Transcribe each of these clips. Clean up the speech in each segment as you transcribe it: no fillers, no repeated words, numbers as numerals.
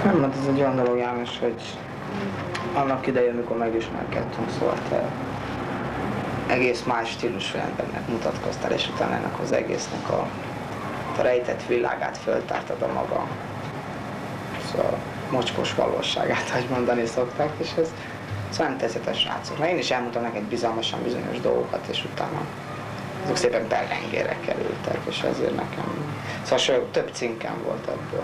Nem, hát ez egy olyan dolog, János, hogy annak idején, amikor megismerkedtünk, szóval te egész más stílusú embernek mutatkoztál, és utána ennek az egésznek a rejtett világát föltártad a maga, szóval mocskos valóságát, ahogy mondani szokták, és ez szóval nem tetszett a srácok. Én is elmondtam neked bizalmasan bizonyos dolgokat, és utána azok szépen pellengére kerültek, és ezért nekem... Szóval több cinkem volt ebből.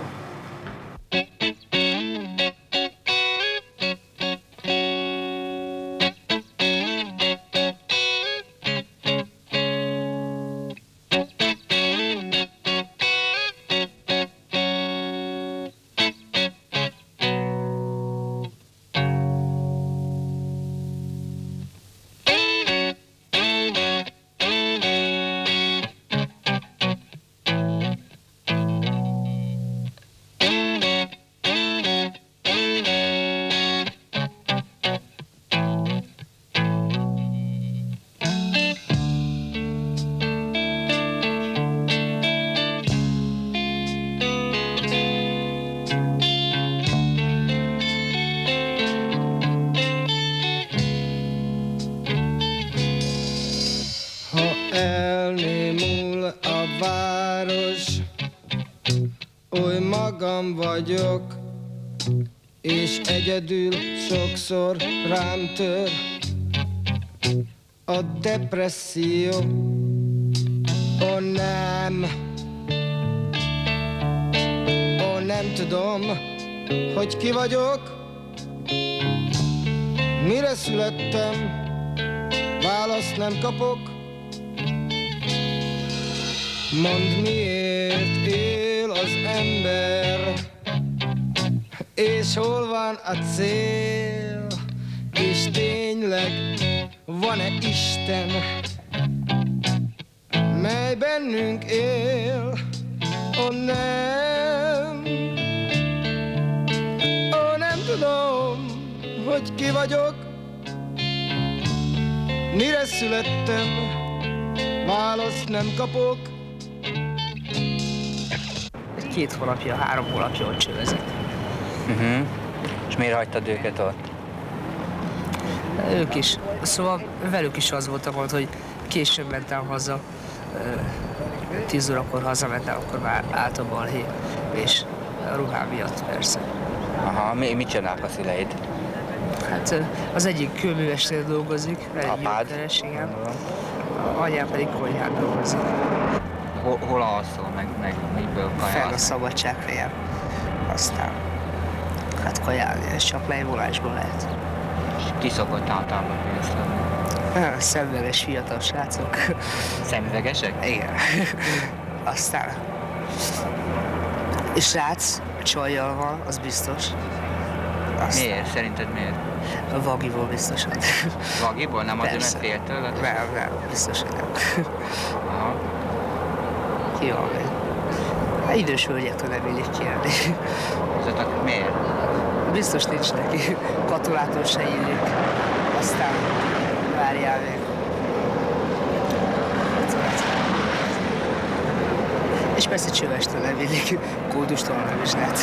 Elnémul a város, oly magam vagyok, és egyedül sokszor rám tör a depresszió. Ó nem tudom, hogy ki vagyok, mire születtem, választ nem kapok. Mondd, miért él az ember, és hol van a cél, és tényleg van-e Isten, mely bennünk él? Ó nem tudom, hogy ki vagyok, mire születtem, választ nem kapok. 2 hónapja, 3 hónapja ott csövezek. És miért hagytad őket ott? Ők is. Szóval velük is az volt a gond, hogy később mentem haza. 10 órakor hazamentem, akkor már állt a balhé. És a ruhám miatt persze. Aha, mit csinálnak a szüleid? Hát az egyik kőművesnél dolgozik, Apád? Igen. Anyám pedig konyhán dolgozik. Hol alszol, meg miből Fel a kajálsz? szabadsághelyen. Aztán hát kajálni, ez csak lejvonásból lehet. És ki szokott általában pénzt lenni? Szenvedés fiatal srácok. Szemüvegesek? Igen. Aztán és srác csajjal van, az biztos. Aztán Miért? Szerinted miért? a Vagiból biztosan. Vagiból? Nem azért, mert fél tőle? Nem, biztos, hogy nem. Aha. Ki van még? Hát idős hölgyektől nem illik kérni. Azoknak miért? Biztos nincs neki. Katonától se illik. Aztán várjál még. És persze csövestől nem illik. Kódustól nem is lehet.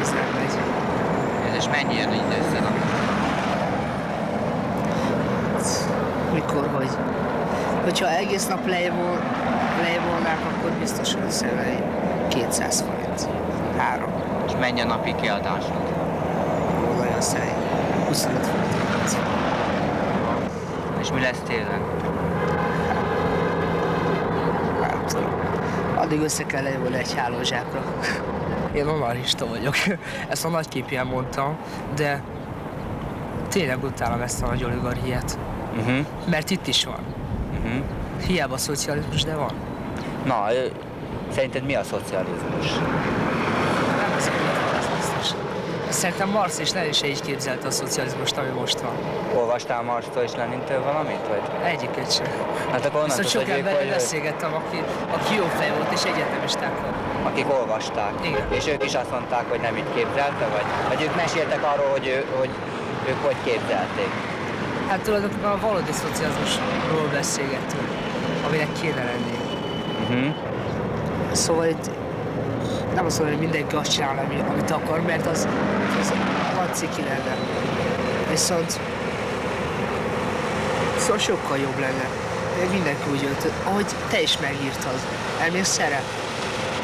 Ez nem megy. És mennyi jön így össze nap? Mikor, hogy? Hogyha egész nap lejvolnák, akkor biztos, hogy összevenni 200 forint. 3. És mennyi a napi kiadásod? Nagyon szerint. 25 forint. És mi lesz télen? Nem tudom. Addig össze kell lejvolni egy hálózsákra. Én anarchista vagyok. Ezt a nagyképűen mondtam, de tényleg utálom ezt a nagy oligarchiát. Mert itt is van. Hiába szocializmus, de van. Na, szerinted mi a szocializmus? Nem az, hogy van, az biztos. Szerintem Marx és Lenin se így képzelte a szocializmust, ami most van. Olvastál Marxtól és Lenintől valamit? Vagy? Egyiket sem. Hát akkor onnan Viszont sok tudod, emberrel hogy beszélgettem, aki jó fej volt, és egyetemistákkal. akik olvasták. Igen. És ők is azt mondták, hogy nem így képzelte, vagy ők meséltek arról, hogy ők hogy képzelték. Hát tulajdonképpen a valódi szocializmusról beszélgettünk, aminek kéne lenni. Szóval itt Nem azt mondom, hogy mindenki azt csinál, amit akar, mert az nagy ciki lenne. Viszont szóval sokkal jobb lenne. Mindenki úgy ölt, ahogy te is megírtad. Elmész erre?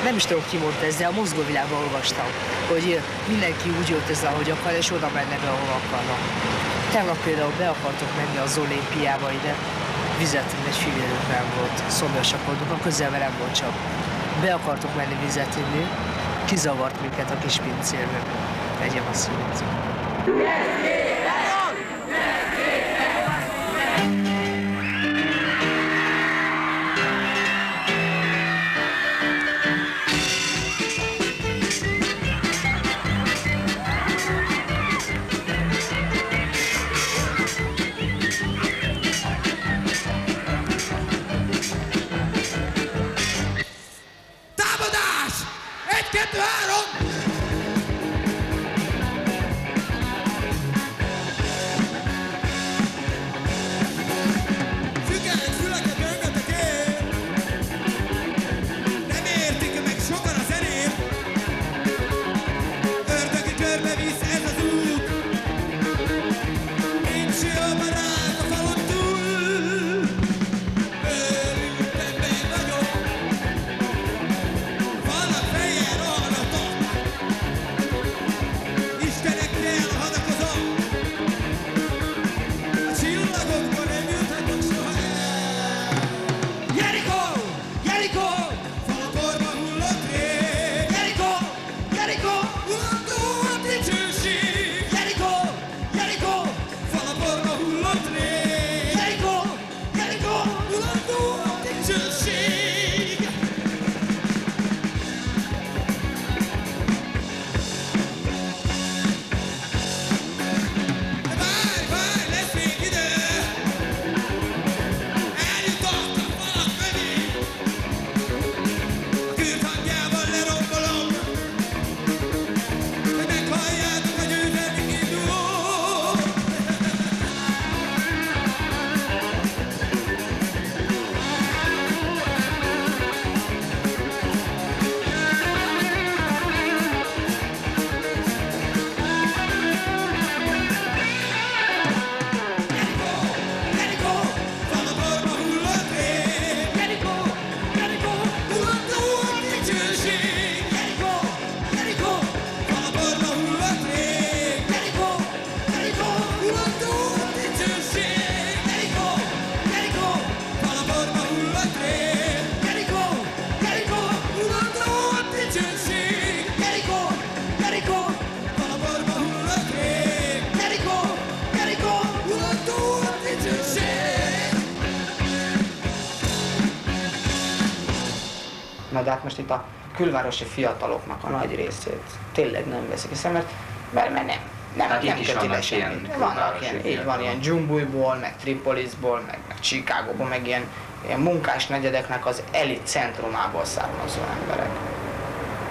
Nem is tudom, ki mondta ezt, de a mozgóvilágban olvastam, hogy mindenki úgy öltözne, ahogy akar, és oda menne be, ahol akarna. Tegnap például be akartok menni az olimpiába ide, vizet inni, egy fillérünk nem volt, szomjasak voltunk, a közelben nem volt csak. Be akartok menni vizet inni, kizavart minket a kis pincérnő. Egyem a szívét. Na de hát most itt a külvárosi fiataloknak a nagy részét tényleg nem veszik hiszem, mert nem hát köti itt is vannak ilyen Vannak ilyen, így van, ilyen Dzsumbujból, meg Tripolisból, meg Chicagóból, meg ilyen munkás negyedeknek az elit centrumából származó emberek.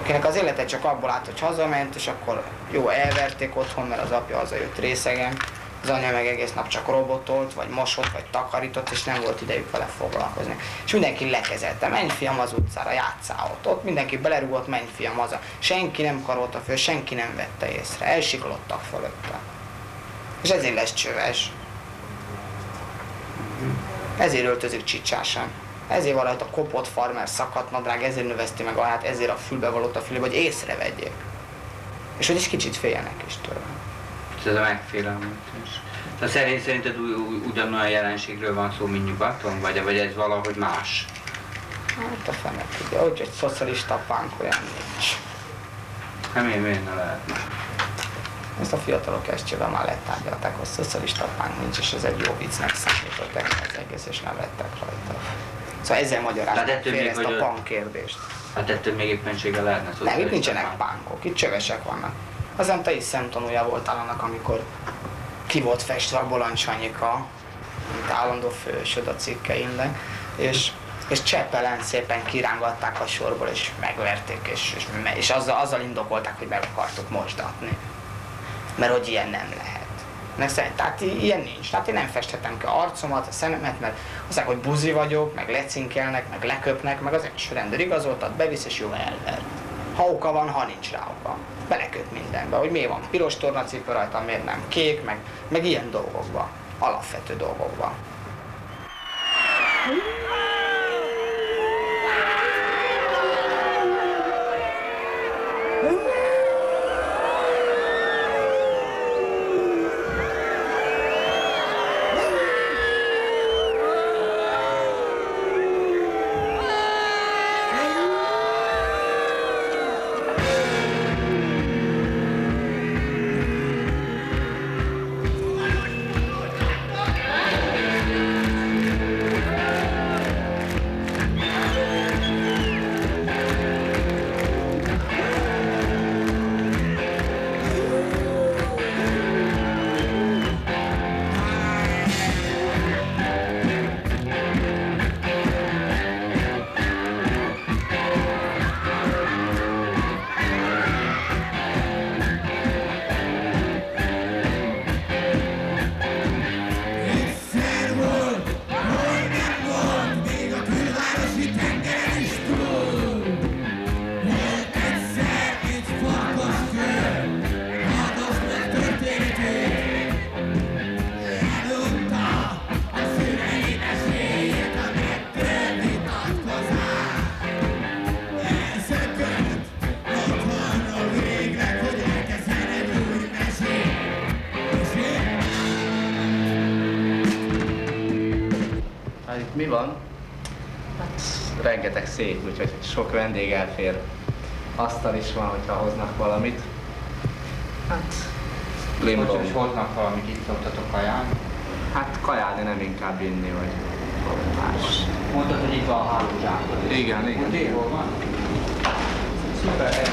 Akinek az élete csak abból állt, hogy hazament, és akkor jó, elverték otthon, mert az apja hazajött részegen, az anya meg egész nap csak robotolt, vagy mosott, vagy takarított, és nem volt idejük vele foglalkozni. És mindenki lekezelte, menj fiam az utcára, játsszál ott mindenki belerúgott, menj fiam haza. Senki nem karolta föl, senki nem vette észre, elsiklottak fölötte. És ezért lesz csöves. Ezért öltözik csicsásan. Ezért van rajta kopott farmer szakadt nadrág, ezért növeszti meg a haját, ezért a fülbe valót a fülébe, hogy észrevegyék. És hogy is kicsit féljenek is tőle. Ez a megfélemlítés. Szerinted ugyanolyan jelenségről van szó, mint nyugaton, vagy ez valahogy más? Hát a fene tudja, hogy egy szocialista pánk olyan nincs. Hát miért ne lehetne? Ezt a fiatalok estjében már letárgyalták, hogy szocialista pánk nincs, és ez egy jó viccnek számították az egész, és nem vettek rajta. Szóval ezzel magyaráznak fél ezt a pánk kérdést. Hát ettől még éppenséggel lehetne szocialista. Nem, itt nincsenek pánkok, itt csövesek vannak. Aztán te is szemtanúja voltál annak, amikor ki volt festve a Bolancsanyika, mint állandó fősöd a cikkeimben, és Csepelen szépen kirángatták a sorból, és megverték, és azzal indokolták, hogy meg akartuk mosdatni. Mert hogy ilyen nem lehet. Tehát ilyen nincs. Tehát én nem festhetem ki arcomat, a szememet, mert azt hogy buzi vagyok, meg lecinkelnek, meg leköpnek, meg az első rendőr igazoltat, bevisz, és jó elver. Ha oka van, ha nincs rá oka. Beleköt mindenbe, hogy miért van piros tornacipő rajta, miért nem kék, meg ilyen dolgokba, alapvető dolgokba. Mi van? Hát rengeteg szék, úgyhogy sok vendég elfér. Asztal is van, hogyha hoznak valamit. Hát, limbo. Hogy hoznak valamit, itt szoktatok kajálni? Hát kajálni, nem inkább inni, vagy más. Mondtad, hogy itt van a hálózsákod. Igen, igen. Hol van? Szuper,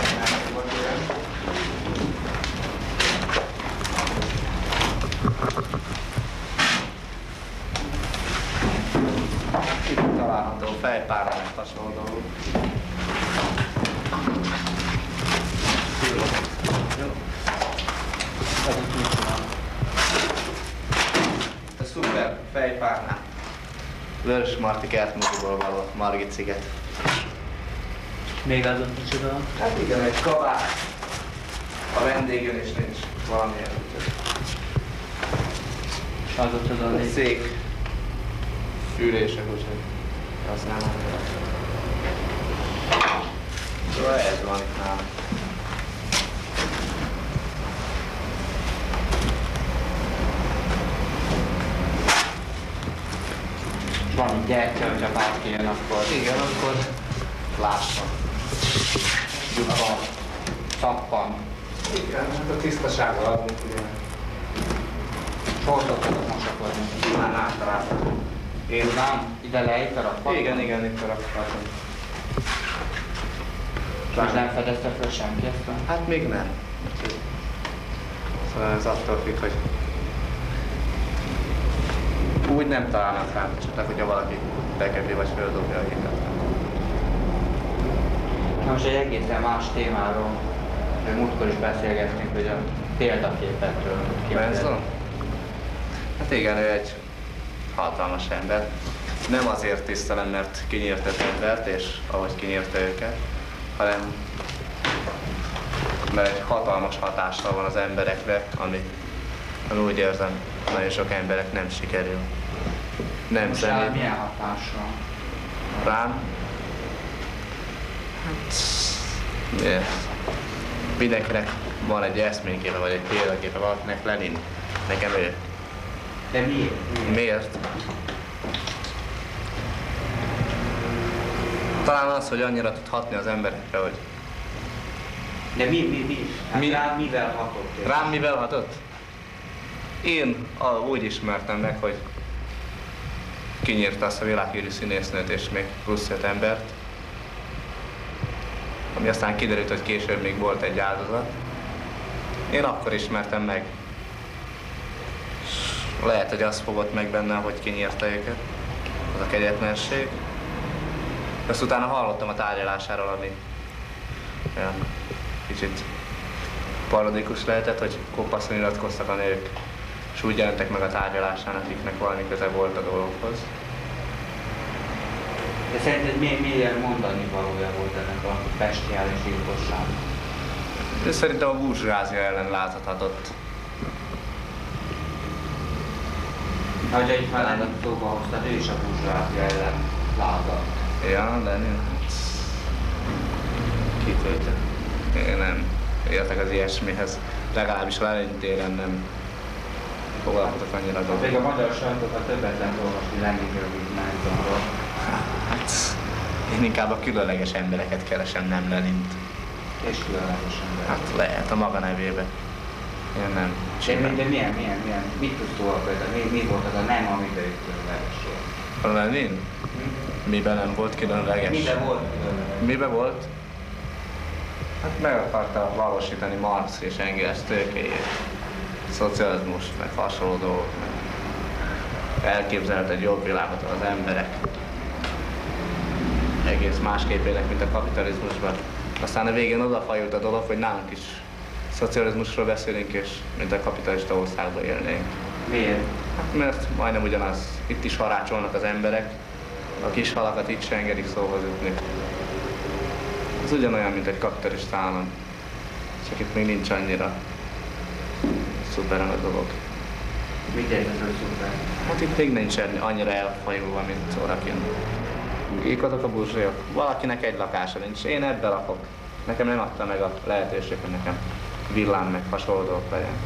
Itt található fejpárlás hasonló dolgok. Ez szuper, fejpárná. Vörös Marti kertmoziból való Margit sziget. Még azon micsoda? Hát igen, egy kabát. A vendégelés nincs valamilyen. És az ott az Egy szék. Fűrések, úgyhogy az nem annyira. Szóval ez van itt nálam. valami gyertya, hogyha bárki jön, akkor Igen, akkor lássa. lyukban, szappan. Igen, hát a tisztasággal adunk, ugye. Hol szoktatok mosakodni? Már általában. Én Nem, ide le itt a rakparton? Igen, igen, itt a rakparton. És nem fedezte fel senki ezt? Hát még nem. Szóval ez attól függ, hogy úgy nem találnak rám, csak hogyha valaki bekerül vagy földobja a éket. Na most egy egészen más témáról, de múltkor is beszélgettünk, hogy a példaképetről. Manson? Hát igen, ő egy hatalmas ember. Nem azért tisztelem, mert kinyírta az embert, és ahogy kinyírta őket, hanem mert egy hatalmas hatással van az emberekre, ami úgy érzem, nagyon sok emberek nem sikerül. Nem Most zenét. milyen hatással? Rám? Hát... miért? Mindenkinek van egy eszményképe, vagy egy példaképe, valakinek Lenin. Nekem ő. De miért? Miért? Talán az, hogy annyira tud hatni az emberekre, hogy... De mi? Hát Mi? rád mivel hatott? Rám mivel hatott? Én úgy ismertem meg, hogy kinyírta azt a világhírű színésznőt és még plusz 5 embert. Ami aztán kiderült, hogy később még volt egy áldozat. Én akkor ismertem meg. Lehet, hogy azt fogott meg benne, hogy kinyírta őket, az a kegyetlenség. Azt utána hallottam a tárgyalásáról, ami olyan kicsit parodikus lehetett, hogy kopaszul nyilatkoztak a nők, és úgy jelentek meg a tárgyalásán, akiknek valami köze volt a dolgokhoz. De szerinted milyen mondani valója volt ennek a bestiális gyilkosságnak? Ő szerintem a burzsázia ellen láthatott. Hogyha itt már szóba hoztad, ő is a burzsázia ellen lázadt. Ja, de kitöltő. Én nem értek az ilyesmihez. Legalábbis a Lenin téren nem foglalkozok annyira Még dolgokat. a magyar sajtókat többet lehet olvasni Leninről, mint Menzonról. Hát, én inkább a különleges embereket keresem, nem Lenint. És különleges ember. Hát lehet a maga nevébe. Én nem. De milyen, mit tudsz róla például? Mi volt az a nem, amiben ő különleges volt? A Lenin? Miben nem volt különleges? Miben volt különleges? Miben volt? Hát meg akarta valósítani Marx és Engels tőkéjét. Szocializmust, meg hasonló dolgok, meg elképzelt egy jobb világot az emberek. Egész másképp élnek, mint a kapitalizmusban. Aztán a végén odafajult a dolog, hogy nálunk is szocializmusról beszélünk, és mint a kapitalista országban élnénk. Miért? Hát mert majdnem ugyanaz. Itt is harácsolnak az emberek, a kis halakat itt se engedik szóhoz jutni. Ez ugyanolyan, mint egy kapitalista állam. Csak itt még nincs annyira szuperen a dolog. Mit értesz, hogy szuper? Hát itt még nincs annyira elfajulva, mint odakint. Kik azok a burzsajok? Valakinek egy lakása nincs, én ebbe lakok. Nekem nem adta meg a lehetőség, hogy nekem villám meg hasonló dolgok legyen.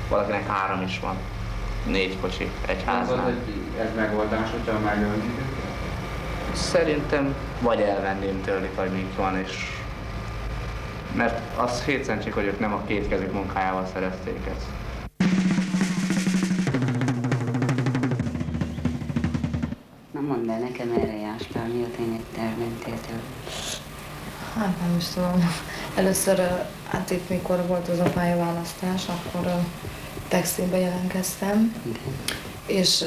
Valakinek 3 is van. 4 kocsi, egy háznál. Hogy ez megoldás, hogyha megölni őket? Szerintem vagy elvenném tőlük, vagy mi van, és... Mert az hétszentség, hogy ők nem a két kezük munkájával szerezték ezt. Na mondd el nekem, erre jártál, mióta én itt elmentél tőle. Hát nem is tudom. Először, hát itt mikor volt az a pályaválasztás, akkor textilbe jelentkeztem. Igen. És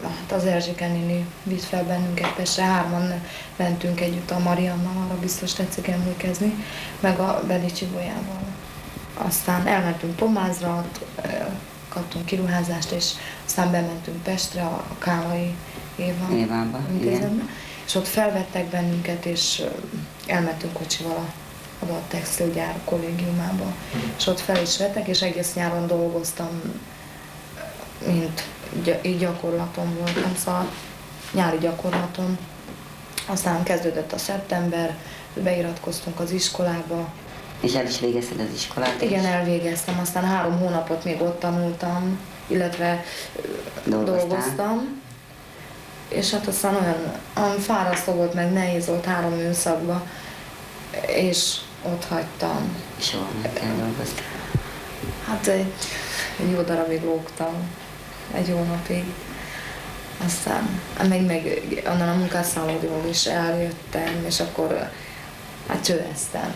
hát az Erzsike néni vitt fel bennünket Pestre, 3-an mentünk együtt a Mariannal, arra biztos tetszik emlékezni, meg a Belicsi Bolyával. Aztán elmentünk Pomázra, ott kaptunk kiruházást, és aztán bementünk Pestre, a Kálai Évába, intézetbe, igen. és ott felvettek bennünket, és elmentünk kocsival oda a textilgyár kollégiumába. És ott fel is vettek, és egész nyáron dolgoztam, mint így gyakorlaton voltam, szóval nyári gyakorlaton. Aztán kezdődött a szeptember, beiratkoztunk az iskolába. És el is végezted az iskolát? Igen, elvégeztem, aztán 3 hónapot még ott tanultam, illetve dolgoztam. És hát aztán olyan fárasztó volt, meg nehéz volt 3 műszakban, és ott hagytam. Soha nem kell dolgozni. Hát egy jó darabig lógtam, egy hónapig. Aztán meg onnan a munkászállóról is eljöttem, és akkor hát csőeztem.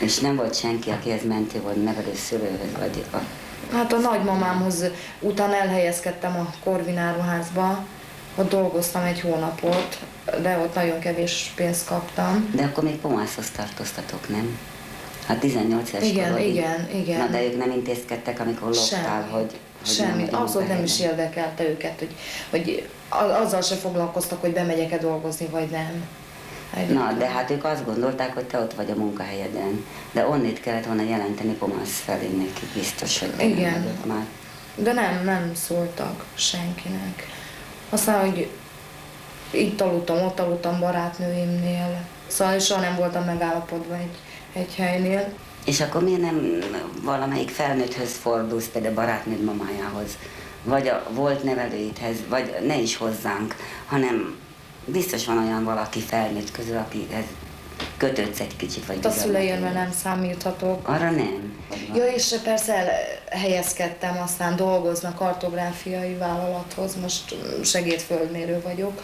És nem volt senki, akihez mentél volna, nevelőszülőhöz vagy a... Hát a nagymamámhoz utána elhelyezkedtem a Korvináruházba, ott dolgoztam 1 hónapot, de ott nagyon kevés pénzt kaptam. De akkor még Pomászhoz tartoztatok, nem? Hát 18 éves korodig. Igen. Na de ők nem intézkedtek, amikor loptál, hogy Semmi, nem abszolút nem is érdekelte őket, hogy azzal se foglalkoztak, hogy bemegyek-e dolgozni, vagy nem. Na, de hát ők azt gondolták, hogy te ott vagy a munkahelyeden. De onnét kellett volna jelenteni Pomász felé nekik, biztos, hogy te Igen. nem vagyok már. De nem szóltak senkinek. Aztán, hogy itt aludtam, ott aludtam barátnőimnél. Szóval soha nem voltam megállapodva egy helynél. És akkor miért nem valamelyik felnőtthöz fordulsz, például barátnőd mamájához, vagy a volt nevelőidhez, vagy ne is hozzánk, hanem biztos van olyan valaki felnőtt közül, akihez kötődsz egy kicsit, vagy A szüleimre nem számíthatok. Arra nem? Ja, és persze elhelyezkedtem, aztán dolgoznak kartográfiai vállalathoz, most segédföldmérő vagyok.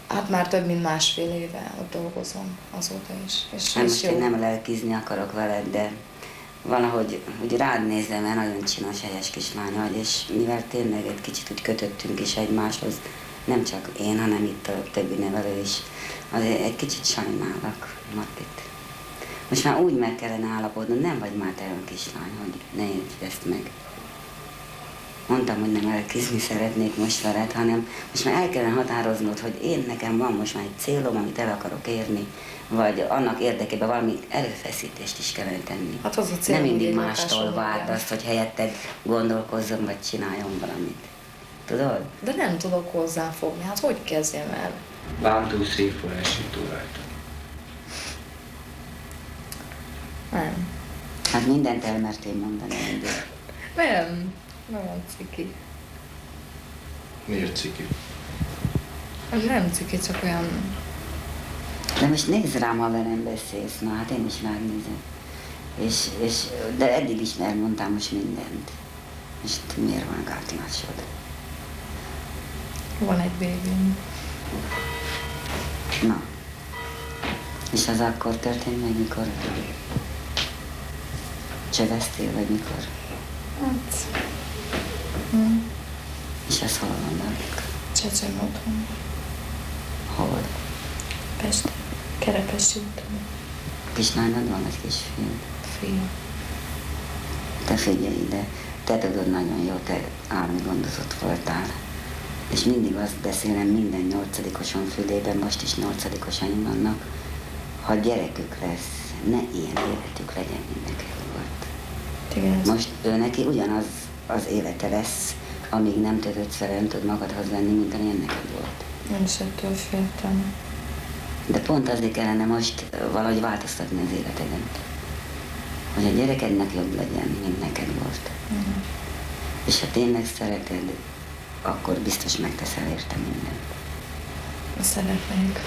Hát már több mint 1,5 éve ott dolgozom azóta is. És Hát most jó. én nem lelkizni akarok veled, de valahogy úgy rád nézem, mert nagyon csinos, helyes kislány vagy, és mivel tényleg egy kicsit úgy kötöttünk is egymáshoz, nem csak én, hanem itt a többi nevelő is, azért egy kicsit sajnálok, Margit. Most már úgy meg kellene állapodnod, nem vagy már te olyan kislány, hogy ne értsd ezt meg. mondtam, hogy nem elkizni szeretnék most veled, hanem most már el kellene határoznod, hogy én nekem van most már egy célom, amit el akarok érni, vagy annak érdekében valami erőfeszítést is kellene tenni. Hát az a cél, nem hogy mindig egy mástól lakáson várd lakjál. azt, hogy helyetted gondolkozzon, vagy csináljon valamit. Tudod? De nem tudok hozzáfogni, hát hogy kezdjem el? 1, 2, 3, 4 esik túl rajta. Nem. Hát mindent elmertél mondani mindig. Nem. Nem van ciki. Miért ciki? Ez nem ciki, csak olyan... De most nézd rám, ha velem beszélsz, na hát én is ránézem. De eddig is elmondtam most mindent. Most miért van gátlásod? Van egy bébém. Na. És az akkor történt meg, mikor csövesztél, vagy mikor? Hát... És az hol van velük? Csecsen otthon. Hol? Pest. Kerepesi úton. Kislányod van, vagy kisfiú? Fiú. Te figyelj ide, te tudod nagyon jó, te állami gondozott voltál. És mindig azt beszélem minden 8-oson fülében, most is 8-osaim vannak, ha gyerekük lesz, ne ilyen életük legyen, mint neked volt. Igen, ez Most ő neki ugyanaz az élete lesz, amíg nem törődsz vele, nem tud magadhoz venni, mint amilyen neked volt. én is ettől féltem. De pont azért kellene most valahogy változtatni az életeden. Hogy a gyerekednek jobb legyen, mint neked volt. És ha tényleg szereted, akkor biztos megteszel érte mindent. Szeretnék.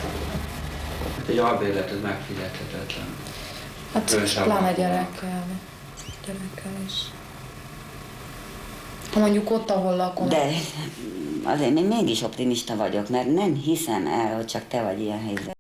Hát egy albérlet az megfizethetetlen. Hát Különösen pláne vannak. gyerekkel. Gyerekkel is. Ha mondjuk ott, ahol lakom. De azért még mégis optimista vagyok, mert nem hiszem el, hogy csak te vagy ilyen helyzetben.